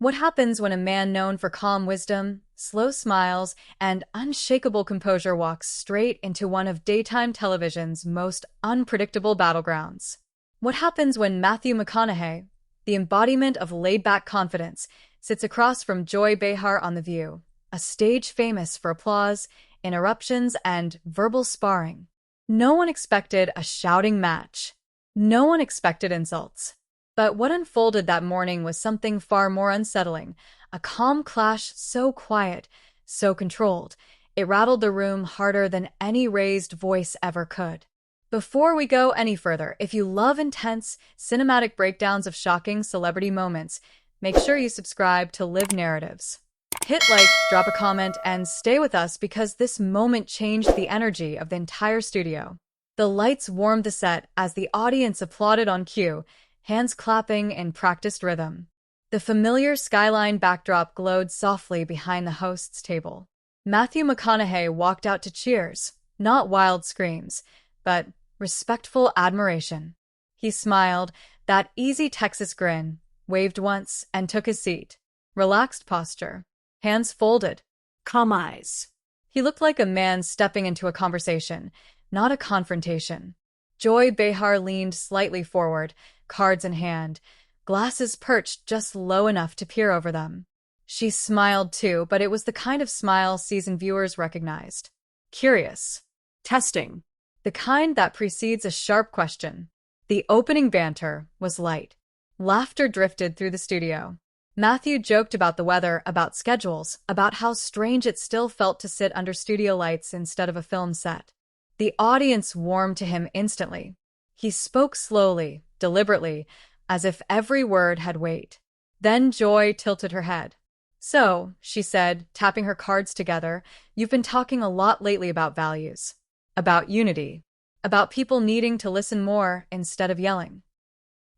What happens when a man known for calm wisdom, slow smiles, and unshakable composure walks straight into one of daytime television's most unpredictable battlegrounds? What happens when Matthew McConaughey, the embodiment of laid-back confidence, sits across from Joy Behar on The View, a stage famous for applause, interruptions, and verbal sparring? No one expected a shouting match. No one expected insults. But what unfolded that morning was something far more unsettling, a calm clash so quiet, so controlled, it rattled the room harder than any raised voice ever could. Before we go any further, if you love intense, cinematic breakdowns of shocking celebrity moments, make sure you subscribe to Live Narratives. Hit like, drop a comment, and stay with us because this moment changed the energy of the entire studio. The lights warmed the set as the audience applauded on cue, hands clapping in practiced rhythm. The familiar skyline backdrop glowed softly behind the host's table. Matthew McConaughey walked out to cheers, not wild screams, but respectful admiration. He smiled, that easy Texas grin, waved once, and took his seat. Relaxed posture, hands folded, calm eyes. He looked like a man stepping into a conversation, not a confrontation. Joy Behar leaned slightly forward, cards in hand, glasses perched just low enough to peer over them. She smiled too, but it was the kind of smile seasoned viewers recognized. Curious. Testing. The kind that precedes a sharp question. The opening banter was light. Laughter drifted through the studio. Matthew joked about the weather, about schedules, about how strange it still felt to sit under studio lights instead of a film set. The audience warmed to him instantly. He spoke slowly, deliberately, as if every word had weight. Then Joy tilted her head. "So," she said, tapping her cards together, "you've been talking a lot lately about values, about unity, about people needing to listen more instead of yelling."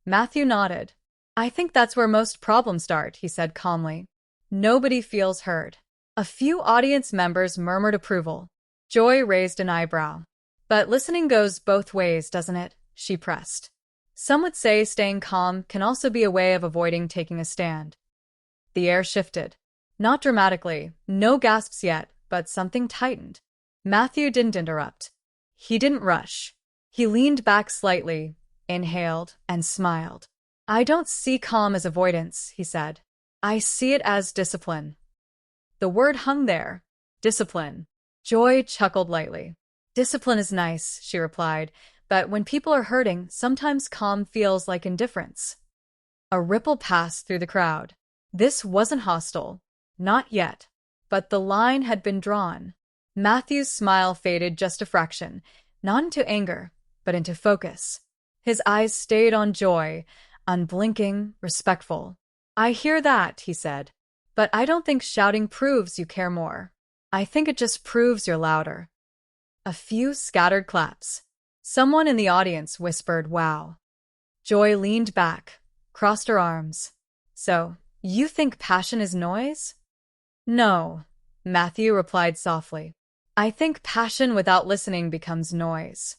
Matthew nodded. "I think that's where most problems start," he said calmly. "Nobody feels heard." A few audience members murmured approval. Joy raised an eyebrow. "But listening goes both ways, doesn't it?" she pressed. "Some would say staying calm can also be a way of avoiding taking a stand." The air shifted. Not dramatically, no gasps yet, but something tightened. Matthew didn't interrupt. He didn't rush. He leaned back slightly, inhaled, and smiled. "I don't see calm as avoidance," he said. "I see it as discipline." The word hung there. Discipline. Joy chuckled lightly. "Discipline is nice," she replied, "but when people are hurting, sometimes calm feels like indifference." A ripple passed through the crowd. This wasn't hostile. Not yet. But the line had been drawn. Matthew's smile faded just a fraction, not into anger, but into focus. His eyes stayed on Joy, unblinking, respectful. "I hear that," he said, "but I don't think shouting proves you care more. I think it just proves you're louder." A few scattered claps. Someone in the audience whispered, "Wow." Joy leaned back, crossed her arms. "So, you think passion is noise?" "No," Matthew replied softly. "I think passion without listening becomes noise."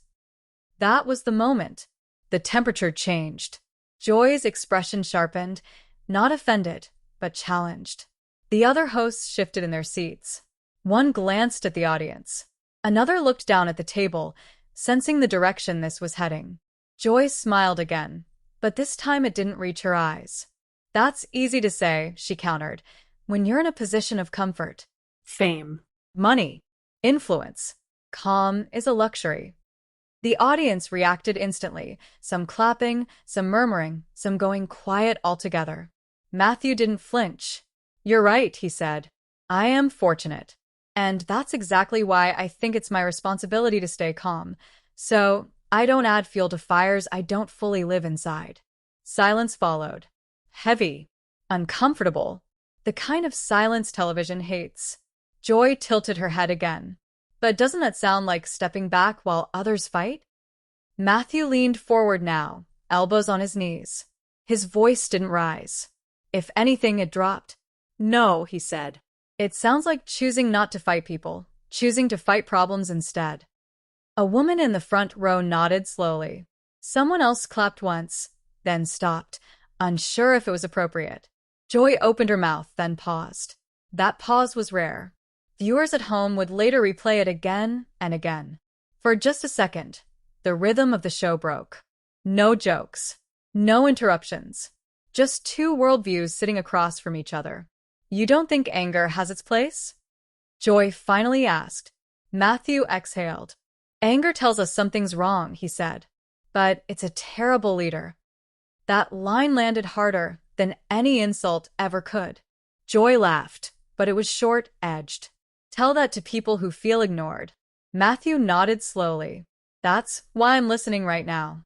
That was the moment. The temperature changed. Joy's expression sharpened, not offended, but challenged. The other hosts shifted in their seats. One glanced at the audience. Another looked down at the table, sensing the direction this was heading. Joy smiled again, but this time it didn't reach her eyes. "That's easy to say," she countered, "when you're in a position of comfort. Fame, money, influence. Calm is a luxury." The audience reacted instantly, some clapping, some murmuring, some going quiet altogether. Matthew didn't flinch. "You're right," he said. "I am fortunate. And that's exactly why I think it's my responsibility to stay calm. So I don't add fuel to fires I don't fully live inside." Silence followed. Heavy, uncomfortable, the kind of silence television hates. Joy tilted her head again. "But doesn't that sound like stepping back while others fight?" Matthew leaned forward now, elbows on his knees. His voice didn't rise. If anything, it dropped. "No," he said. "It sounds like choosing not to fight people, choosing to fight problems instead." A woman in the front row nodded slowly. Someone else clapped once, then stopped, unsure if it was appropriate. Joy opened her mouth, then paused. That pause was rare. Viewers at home would later replay it again and again. For just a second, the rhythm of the show broke. No jokes. No interruptions. Just two worldviews sitting across from each other. You don't think anger has its place? Joy finally asked. Matthew exhaled. Anger tells us something's wrong, he said. But it's a terrible leader. That line landed harder than any insult ever could. Joy laughed, but it was short-edged. Tell that to people who feel ignored. Matthew nodded slowly. That's why I'm listening right now.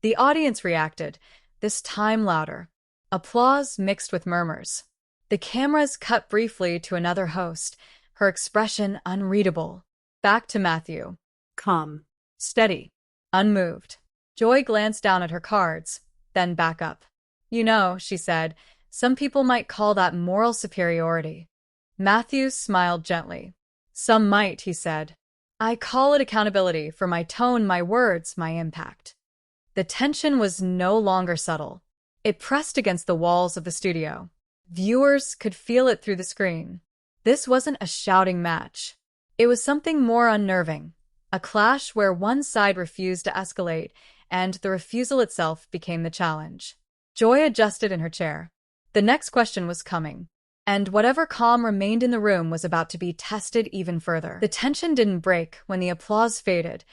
The audience reacted, this time louder. Applause mixed with murmurs. The cameras cut briefly to another host, her expression unreadable. Back to Matthew. Calm. Steady. Unmoved. Joy glanced down at her cards, then back up. You know, she said, some people might call that moral superiority. Matthew smiled gently. Some might, he said. I call it accountability for my tone, my words, my impact. The tension was no longer subtle. It pressed against the walls of the studio. Viewers could feel it through the screen. This wasn't a shouting match. It was something more unnerving, a clash where one side refused to escalate, and the refusal itself became the challenge. Joy adjusted in her chair. The next question was coming, and whatever calm remained in the room was about to be tested even further. The tension didn't break when the applause faded.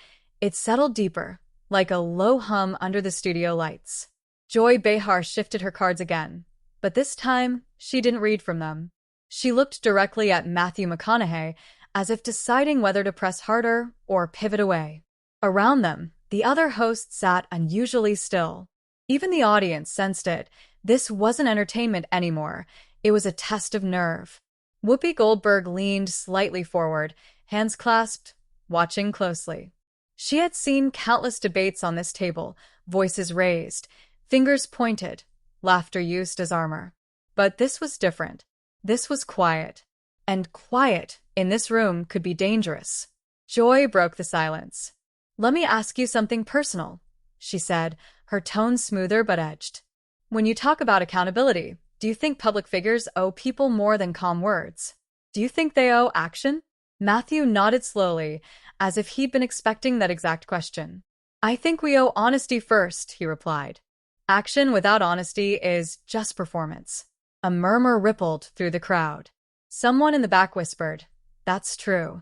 It settled deeper, like a low hum under the studio lights. Joy Behar shifted her cards again, but this time she didn't read from them. She looked directly at Matthew McConaughey, as if deciding whether to press harder or pivot away. Around them, the other hosts sat unusually still. Even the audience sensed it. This wasn't entertainment anymore. It was a test of nerve. Whoopi Goldberg leaned slightly forward, hands clasped, watching closely. She had seen countless debates on this table, voices raised, fingers pointed, laughter used as armor. But this was different. This was quiet. And quiet in this room could be dangerous. Joy broke the silence. Let me ask you something personal, she said, her tone smoother but edged. When you talk about accountability, do you think public figures owe people more than calm words? Do you think they owe action? Matthew nodded slowly, as if he'd been expecting that exact question. I think we owe honesty first, he replied. Action without honesty is just performance. A murmur rippled through the crowd. Someone in the back whispered, That's true.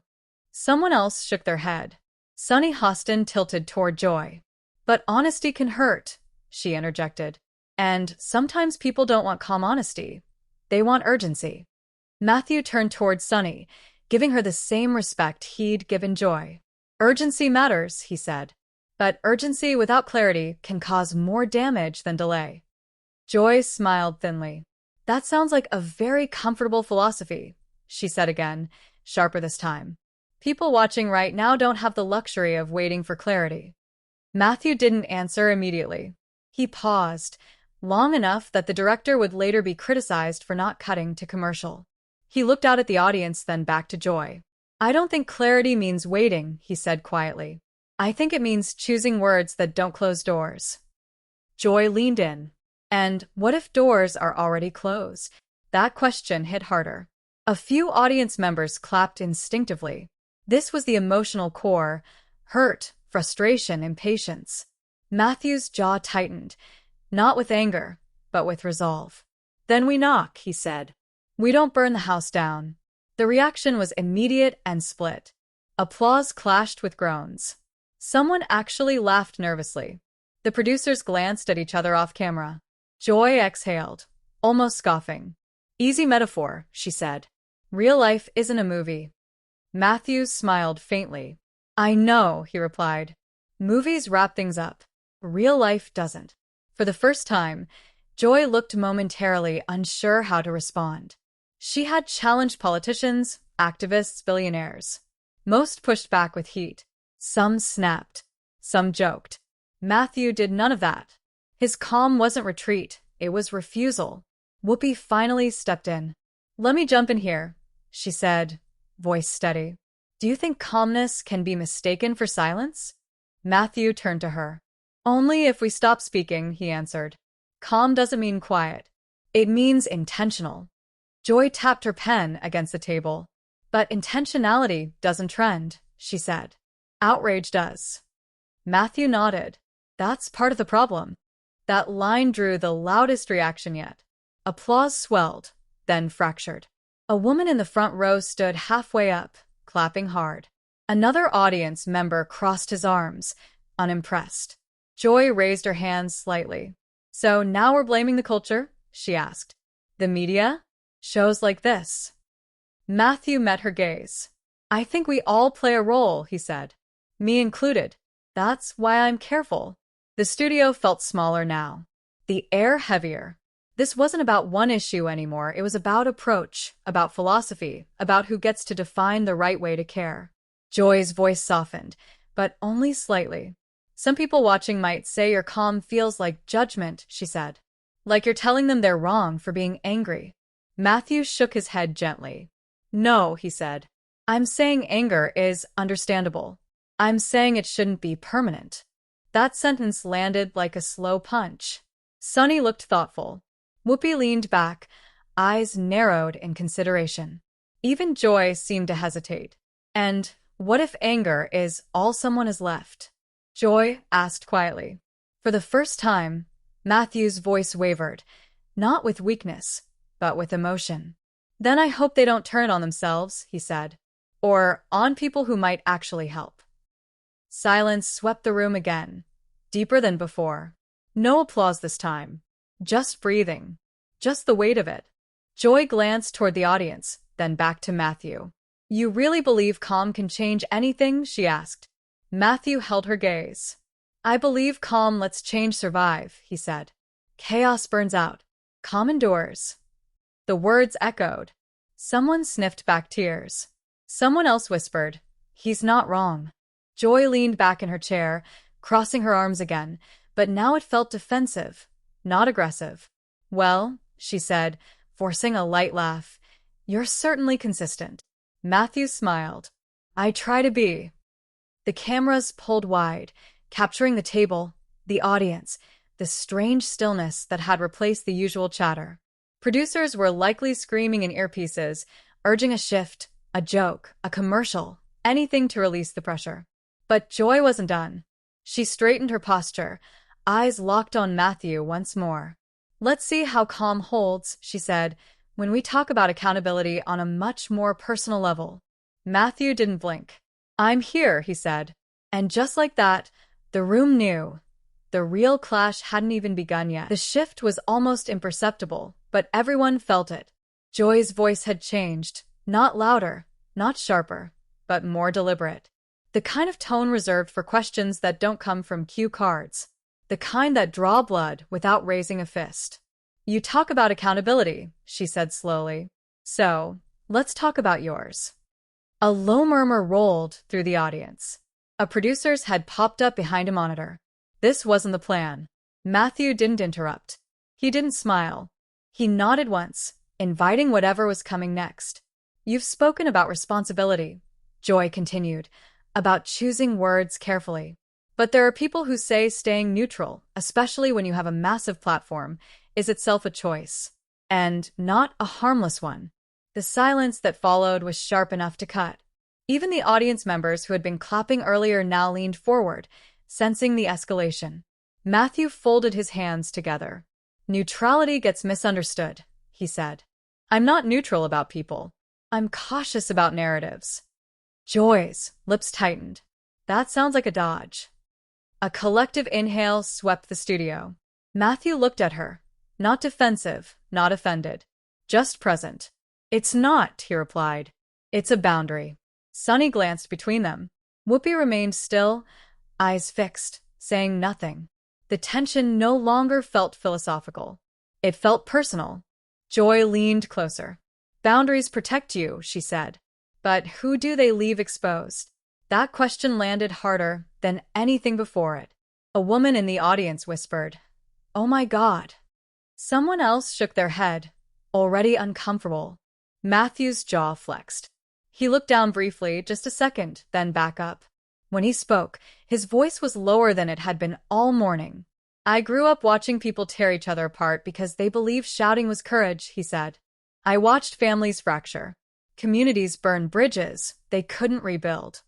Someone else shook their head. Sunny Hostin tilted toward Joy. But honesty can hurt, she interjected. And sometimes people don't want calm honesty. They want urgency. Matthew turned toward Sunny, giving her the same respect he'd given Joy. Urgency matters, he said. But urgency without clarity can cause more damage than delay. Joy smiled thinly. That sounds like a very comfortable philosophy, she said again, sharper this time. People watching right now don't have the luxury of waiting for clarity. Matthew didn't answer immediately. He paused, long enough that the director would later be criticized for not cutting to commercial. He looked out at the audience, then back to Joy. I don't think clarity means waiting, he said quietly. I think it means choosing words that don't close doors. Joy leaned in. And what if doors are already closed? That question hit harder. A few audience members clapped instinctively. This was the emotional core: hurt, frustration, impatience. Matthew's jaw tightened, not with anger, but with resolve. Then we knock, he said. We don't burn the house down. The reaction was immediate and split. Applause clashed with groans. Someone actually laughed nervously. The producers glanced at each other off camera. Joy exhaled, almost scoffing. Easy metaphor, she said. Real life isn't a movie. Matthews smiled faintly. I know, he replied. Movies wrap things up. Real life doesn't. For the first time, Joy looked momentarily unsure how to respond. She had challenged politicians, activists, billionaires. Most pushed back with heat. Some snapped. Some joked. Matthew did none of that. His calm wasn't retreat, it was refusal. Whoopi finally stepped in. Let me jump in here, she said, voice steady. Do you think calmness can be mistaken for silence? Matthew turned to her. Only if we stop speaking, he answered. Calm doesn't mean quiet. It means intentional. Joy tapped her pen against the table. But intentionality doesn't trend, she said. Outrage does. Matthew nodded. That's part of the problem. That line drew the loudest reaction yet. Applause swelled, then fractured. A woman in the front row stood halfway up, clapping hard. Another audience member crossed his arms, unimpressed. Joy raised her hands slightly. So now we're blaming the culture? She asked. The media? Shows like this. Matthew met her gaze. I think we all play a role, he said. Me included. That's why I'm careful. The studio felt smaller now. The air heavier. This wasn't about one issue anymore. It was about approach, about philosophy, about who gets to define the right way to care. Joy's voice softened, but only slightly. Some people watching might say your calm feels like judgment, she said. Like you're telling them they're wrong for being angry. Matthew shook his head gently. No, he said. I'm saying anger is understandable. I'm saying it shouldn't be permanent. That sentence landed like a slow punch. Sunny looked thoughtful. Whoopi leaned back, eyes narrowed in consideration. Even Joy seemed to hesitate. And what if anger is all someone is left? Joy asked quietly. For the first time, Matthew's voice wavered, not with weakness, but with emotion. Then I hope they don't turn on themselves, he said, or on people who might actually help. Silence swept the room again, deeper than before. No applause this time. Just breathing. Just the weight of it. Joy glanced toward the audience, then back to Matthew. You really believe calm can change anything? She asked. Matthew held her gaze. I believe calm lets change survive, he said. Chaos burns out. Calm endures. The words echoed. Someone sniffed back tears. Someone else whispered, he's not wrong. Joy leaned back in her chair, crossing her arms again, but now it felt defensive, not aggressive. Well, she said, forcing a light laugh, you're certainly consistent. Matthew smiled. I try to be. The cameras pulled wide, capturing the table, the audience, the strange stillness that had replaced the usual chatter. Producers were likely screaming in earpieces, urging a shift, a joke, a commercial, anything to release the pressure. But Joy wasn't done. She straightened her posture, eyes locked on Matthew once more. Let's see how calm holds, she said, when we talk about accountability on a much more personal level. Matthew didn't blink. I'm here, he said. And just like that, the room knew. The real clash hadn't even begun yet. The shift was almost imperceptible, but everyone felt it. Joy's voice had changed, not louder, not sharper, but more deliberate. The kind of tone reserved for questions that don't come from cue cards. The kind that draw blood without raising a fist. You talk about accountability, she said slowly. So, let's talk about yours. A low murmur rolled through the audience. A producer's head popped up behind a monitor. This wasn't the plan. Matthew didn't interrupt. He didn't smile. He nodded once, inviting whatever was coming next. You've spoken about responsibility, Joy continued, about choosing words carefully. But there are people who say staying neutral, especially when you have a massive platform, is itself a choice. And not a harmless one. The silence that followed was sharp enough to cut. Even the audience members who had been clapping earlier now leaned forward, sensing the escalation. Matthew folded his hands together. Neutrality gets misunderstood, he said. I'm not neutral about people. I'm cautious about narratives. Joy's lips tightened. That sounds like a dodge. A collective inhale swept the studio. Matthew looked at her. Not defensive, not offended. Just present. It's not, he replied. It's a boundary. Sunny glanced between them. Whoopi remained still, eyes fixed, saying nothing. The tension no longer felt philosophical. It felt personal. Joy leaned closer. Boundaries protect you, she said. But who do they leave exposed? That question landed harder than anything before it. A woman in the audience whispered, "Oh my God." Someone else shook their head, already uncomfortable. Matthew's jaw flexed. He looked down briefly, just a second, then back up. When he spoke, his voice was lower than it had been all morning. I grew up watching people tear each other apart because they believed shouting was courage, he said. I watched families fracture. Communities burn bridges they couldn't rebuild.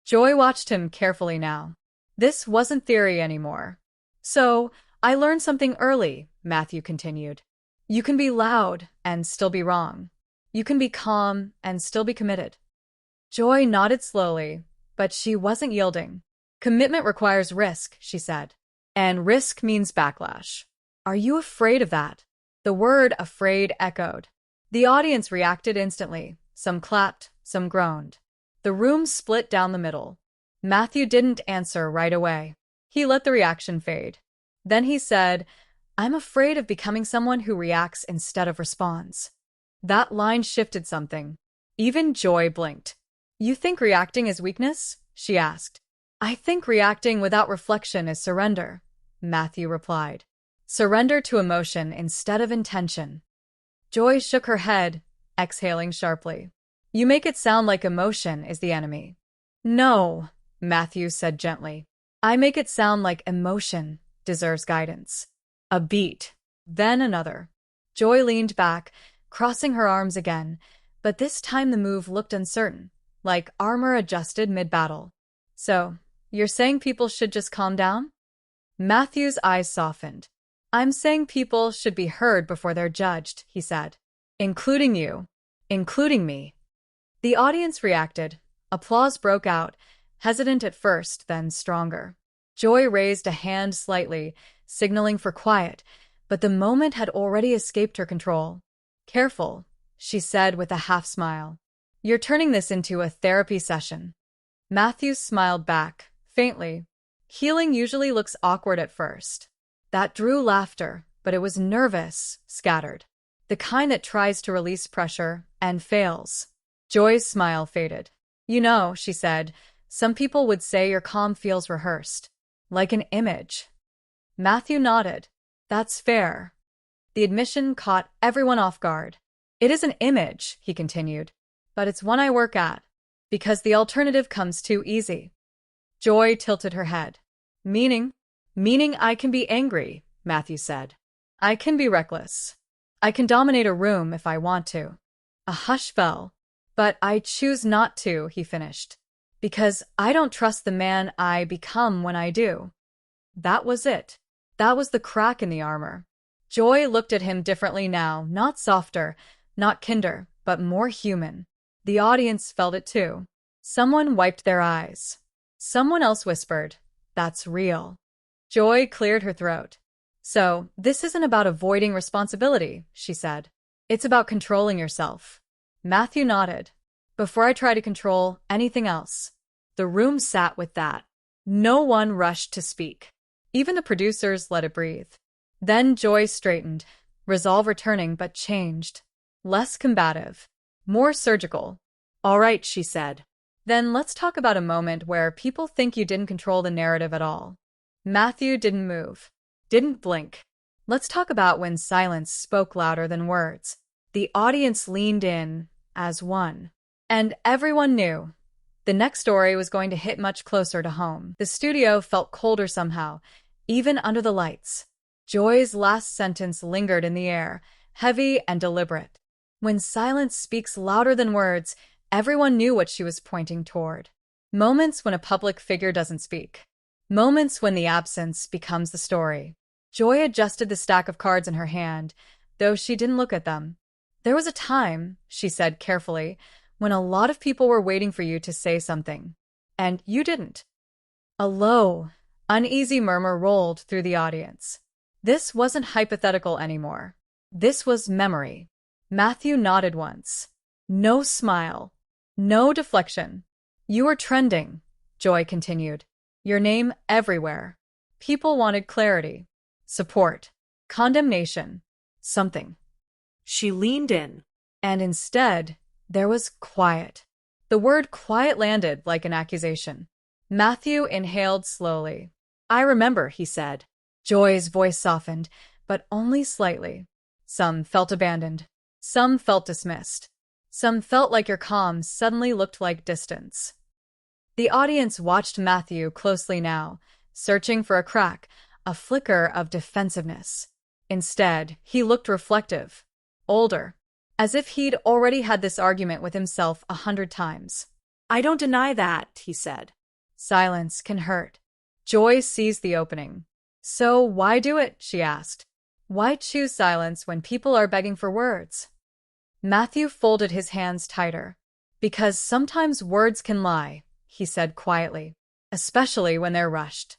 Joy watched him carefully now. This wasn't theory anymore. So, I learned something early, Matthew continued. You can be loud and still be wrong. You can be calm and still be committed. Joy nodded slowly, but she wasn't yielding. Commitment requires risk, she said. And risk means backlash. Are you afraid of that? The word afraid echoed. The audience reacted instantly. Some clapped, some groaned. The room split down the middle. Matthew didn't answer right away. He let the reaction fade. Then he said, I'm afraid of becoming someone who reacts instead of responds. That line shifted something. Even Joy blinked. You think reacting is weakness? She asked. I think reacting without reflection is surrender, Matthew replied. Surrender to emotion instead of intention. Joy shook her head, exhaling sharply. You make it sound like emotion is the enemy. No, Matthew said gently. I make it sound like emotion deserves guidance. A beat, then another. Joy leaned back, crossing her arms again, but this time the move looked uncertain, like armor adjusted mid-battle. So, you're saying people should just calm down? Matthew's eyes softened. I'm saying people should be heard before they're judged, he said. Including you. Including me. The audience reacted. Applause broke out, hesitant at first, then stronger. Joy raised a hand slightly, signaling for quiet, but the moment had already escaped her control. Careful, she said with a half smile. You're turning this into a therapy session. Matthew smiled back, faintly. Healing usually looks awkward at first. That drew laughter, but it was nervous, scattered. The kind that tries to release pressure and fails. Joy's smile faded. You know, she said, some people would say your calm feels rehearsed. Like an image. Matthew nodded. That's fair. The admission caught everyone off guard. It is an image, he continued, but it's one I work at, because the alternative comes too easy. Joy tilted her head. Meaning? Meaning I can be angry, Matthew said. I can be reckless. I can dominate a room if I want to. A hush fell. But I choose not to, he finished. Because I don't trust the man I become when I do. That was it. That was the crack in the armor. Joy looked at him differently now, not softer, not kinder, but more human. The audience felt it too. Someone wiped their eyes. Someone else whispered, That's real. Joy cleared her throat. So, this isn't about avoiding responsibility, she said. It's about controlling yourself. Matthew nodded. Before I try to control anything else. The room sat with that. No one rushed to speak. Even the producers let it breathe. Then Joy straightened, resolve returning but changed. Less combative. More surgical. All right, she said. Then let's talk about a moment where people think you didn't control the narrative at all. Matthew didn't move. Didn't blink. Let's talk about when silence spoke louder than words. The audience leaned in as one. And everyone knew. The next story was going to hit much closer to home. The studio felt colder somehow, even under the lights. Joy's last sentence lingered in the air, heavy and deliberate. When silence speaks louder than words, everyone knew what she was pointing toward. Moments when a public figure doesn't speak. Moments when the absence becomes the story. Joy adjusted the stack of cards in her hand, though she didn't look at them. There was a time, she said carefully, when a lot of people were waiting for you to say something. And you didn't. A low, uneasy murmur rolled through the audience. This wasn't hypothetical anymore. This was memory. Matthew nodded once. No smile. No deflection. You were trending, Joy continued. Your name everywhere. People wanted clarity, support, condemnation, something. She leaned in. And instead, there was quiet. The word quiet landed like an accusation. Matthew inhaled slowly. I remember, he said. Joy's voice softened, but only slightly. Some felt abandoned. Some felt dismissed. Some felt like your calm suddenly looked like distance. The audience watched Matthew closely now, searching for a crack, a flicker of defensiveness. Instead, he looked reflective, older, as if he'd already had this argument with himself 100 times. I don't deny that, he said. Silence can hurt. Joy seized the opening. So why do it? She asked. Why choose silence when people are begging for words? Matthew folded his hands tighter. Because sometimes words can lie, he said quietly, especially when they're rushed.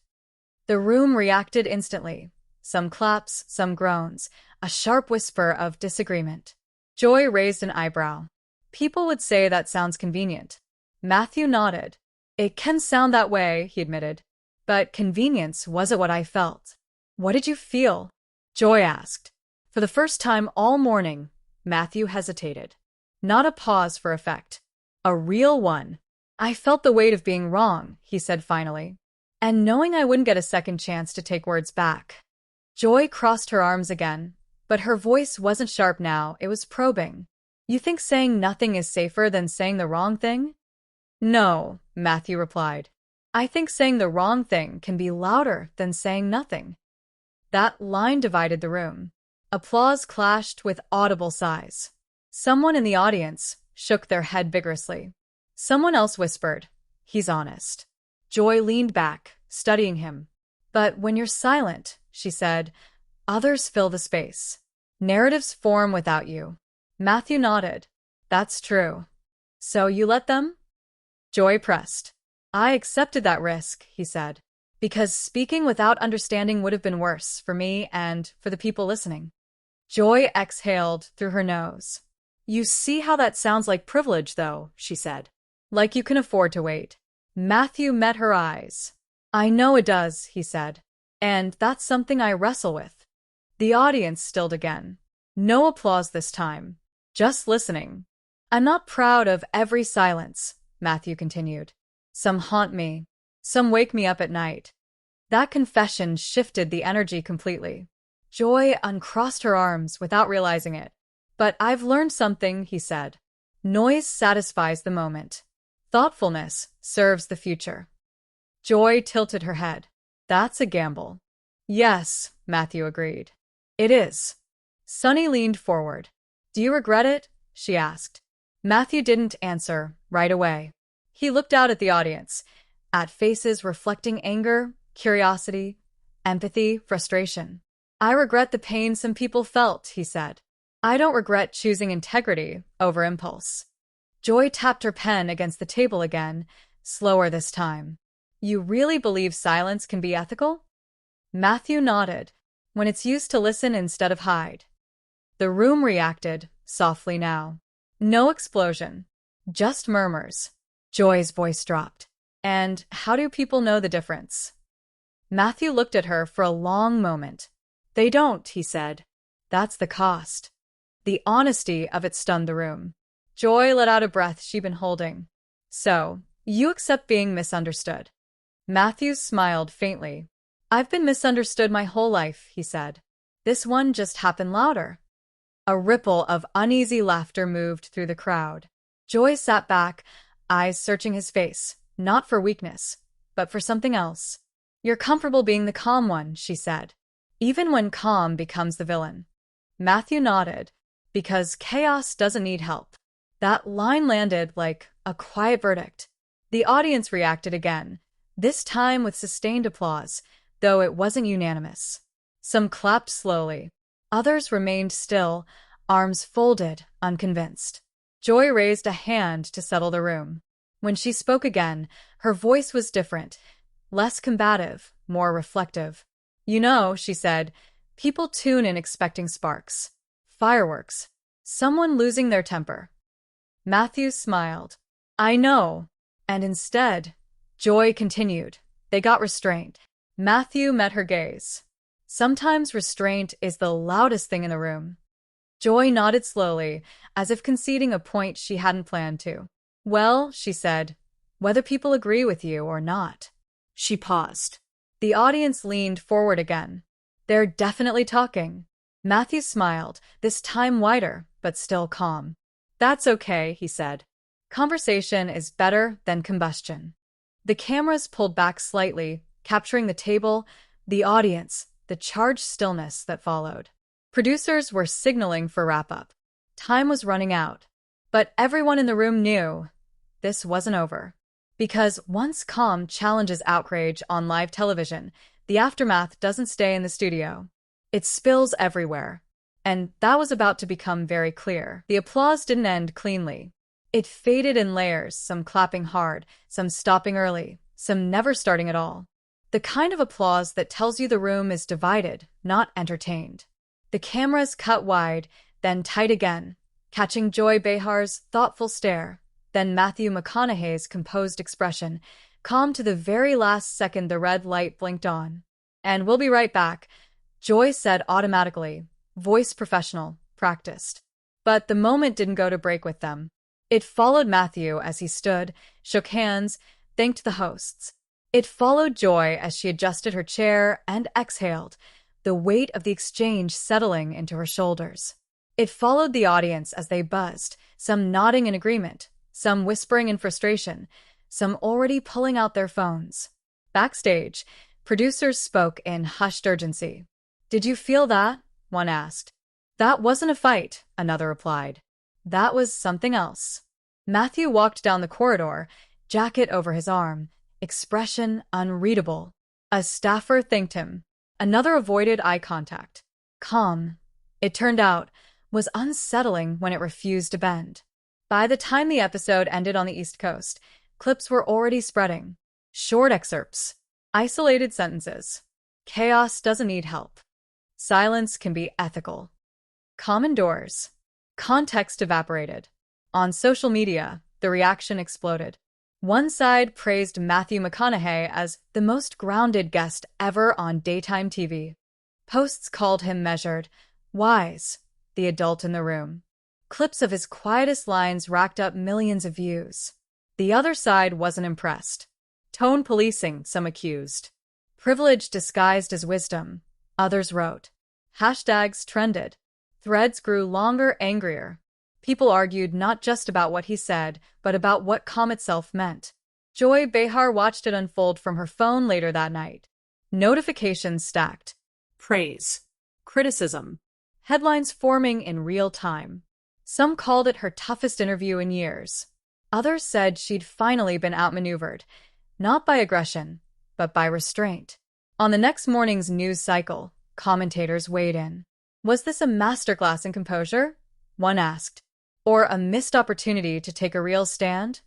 The room reacted instantly. Some claps, some groans, a sharp whisper of disagreement. Joy raised an eyebrow. People would say that sounds convenient. Matthew nodded. It can sound that way, he admitted. But convenience wasn't what I felt. What did you feel? Joy asked. For the first time all morning, Matthew hesitated. Not a pause for effect. A real one. I felt the weight of being wrong, he said finally, and knowing I wouldn't get a second chance to take words back. Joy crossed her arms again, but her voice wasn't sharp now, it was probing. You think saying nothing is safer than saying the wrong thing? No, Matthew replied. I think saying the wrong thing can be louder than saying nothing. That line divided the room. Applause clashed with audible sighs. Someone in the audience shook their head vigorously. Someone else whispered, "He's honest." Joy leaned back, studying him. But when you're silent, she said, others fill the space. Narratives form without you. Matthew nodded. That's true. So you let them? Joy pressed. I accepted that risk, he said, because speaking without understanding would have been worse for me and for the people listening. Joy exhaled through her nose. You see how that sounds like privilege, though, she said. Like you can afford to wait. Matthew met her eyes. I know it does, he said, and that's something I wrestle with. The audience stilled again. No applause this time. Just listening. I'm not proud of every silence, Matthew continued. Some haunt me. Some wake me up at night. That confession shifted the energy completely. Joy uncrossed her arms without realizing it. But I've learned something, he said. Noise satisfies the moment. Thoughtfulness serves the future. Joy tilted her head. That's a gamble. Yes, Matthew agreed. It is. Sunny leaned forward. Do you regret it? She asked. Matthew didn't answer right away. He looked out at the audience, at faces reflecting anger, curiosity, empathy, frustration. I regret the pain some people felt, he said. I don't regret choosing integrity over impulse. Joy tapped her pen against the table again, slower this time. You really believe silence can be ethical? Matthew nodded, when it's used to listen instead of hide. The room reacted, softly now. No explosion, just murmurs. Joy's voice dropped. And how do people know the difference? Matthew looked at her for a long moment. They don't, he said. That's the cost. The honesty of it stunned the room. Joy let out a breath she'd been holding. So, you accept being misunderstood. Matthew smiled faintly. I've been misunderstood my whole life, he said. This one just happened louder. A ripple of uneasy laughter moved through the crowd. Joy sat back, eyes searching his face, not for weakness, but for something else. You're comfortable being the calm one, she said, even when calm becomes the villain. Matthew nodded, because chaos doesn't need help. That line landed like a quiet verdict. The audience reacted again, this time with sustained applause, though it wasn't unanimous. Some clapped slowly. Others remained still, arms folded, unconvinced. Joy raised a hand to settle the room. When she spoke again, her voice was different, less combative, more reflective. You know, she said, people tune in expecting sparks. Fireworks. Someone losing their temper. Matthew smiled. I know. And instead, Joy continued. They got restraint. Matthew met her gaze. Sometimes restraint is the loudest thing in the room. Joy nodded slowly, as if conceding a point she hadn't planned to. Well, she said, whether people agree with you or not. She paused. The audience leaned forward again. They're definitely talking. Matthew smiled, this time wider, but still calm. That's okay, he said. Conversation is better than combustion. The cameras pulled back slightly, capturing the table, The audience, the charged stillness that followed. Producers were signaling for wrap-up. Time was running out. But everyone in the room knew this wasn't over. Because once calm challenges outrage on live television, the aftermath doesn't stay in the studio. It spills everywhere. And that was about to become very clear. The applause didn't end cleanly. It faded in layers, some clapping hard, some stopping early, some never starting at all. The kind of applause that tells you the room is divided, not entertained. The cameras cut wide, then tight again, catching Joy Behar's thoughtful stare, then Matthew McConaughey's composed expression, calm to the very last second the red light blinked on. "And we'll be right back," Joy said automatically, voice professional, practiced. But the moment didn't go to break with them. It followed Matthew as he stood, shook hands, thanked the hosts. It followed Joy as she adjusted her chair and exhaled, the weight of the exchange settling into her shoulders. It followed the audience as they buzzed, some nodding in agreement, some whispering in frustration, some already pulling out their phones. Backstage, producers spoke in hushed urgency. "Did you feel that?" one asked. "That wasn't a fight," another replied. "That was something else." Matthew walked down the corridor, jacket over his arm, expression unreadable. A staffer thanked him. Another avoided eye contact. Calm, it turned out, was unsettling when it refused to bend. By the time the episode ended on the East Coast, clips were already spreading. Short excerpts, isolated sentences. Chaos doesn't need help. Silence can be ethical. Calm endures. Context evaporated. On social media, the reaction exploded. One side praised Matthew McConaughey as the most grounded guest ever on daytime TV. Posts called him measured, wise, the adult in the room. Clips of his quietest lines racked up millions of views. The other side wasn't impressed. Tone policing, some accused. Privilege disguised as wisdom, others wrote. Hashtags trended. Threads grew longer, angrier. People argued not just about what he said, but about what calm itself meant. Joy Behar watched it unfold from her phone later that night. Notifications stacked. Praise. Criticism. Headlines forming in real time. Some called it her toughest interview in years. Others said she'd finally been outmaneuvered, not by aggression, but by restraint. On the next morning's news cycle, commentators weighed in. Was this a masterclass in composure? One asked. Or a missed opportunity to take a real stand?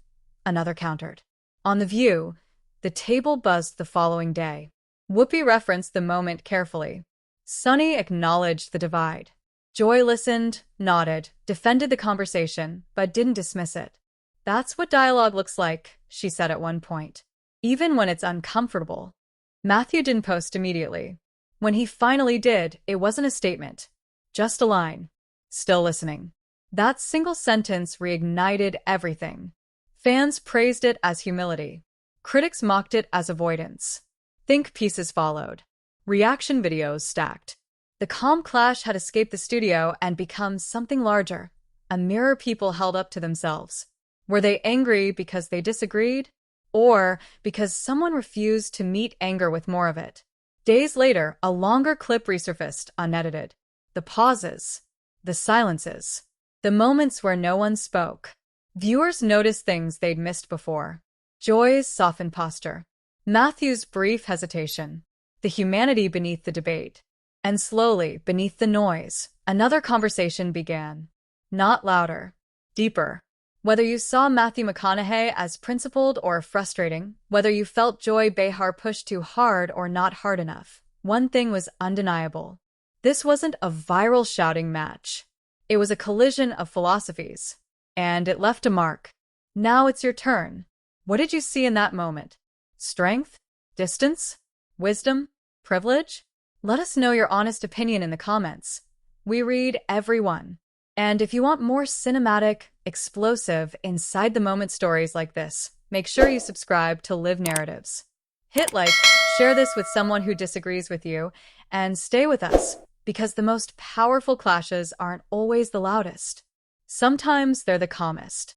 Another countered. On The View, the table buzzed the following day. Whoopi referenced the moment carefully. Sunny acknowledged the divide. Joy listened, nodded, defended the conversation, but didn't dismiss it. "That's what dialogue looks like," she said at one point. "Even when it's uncomfortable." Matthew didn't post immediately. When he finally did, it wasn't a statement. Just a line. "Still listening." That single sentence reignited everything. Fans praised it as humility. Critics mocked it as avoidance. Think pieces followed. Reaction videos stacked. The calm clash had escaped the studio and become something larger, a mirror people held up to themselves. Were they angry because they disagreed? Or because someone refused to meet anger with more of it? Days later, a longer clip resurfaced, unedited. The pauses. The silences. The moments where no one spoke. Viewers noticed things they'd missed before. Joy's softened posture. Matthew's brief hesitation. The humanity beneath the debate. And slowly, beneath the noise, another conversation began. Not louder. Deeper. Whether you saw Matthew McConaughey as principled or frustrating, whether you felt Joy Behar pushed too hard or not hard enough, one thing was undeniable. This wasn't a viral shouting match. It was a collision of philosophies. And it left a mark. Now it's your turn. What did you see in that moment? Strength? Distance? Wisdom? Privilege? Let us know your honest opinion in the comments. We read every one. And if you want more cinematic, explosive, inside-the-moment stories like this, make sure you subscribe to Live Narratives. Hit like, share this with someone who disagrees with you, and stay with us, because the most powerful clashes aren't always the loudest. Sometimes they're the calmest.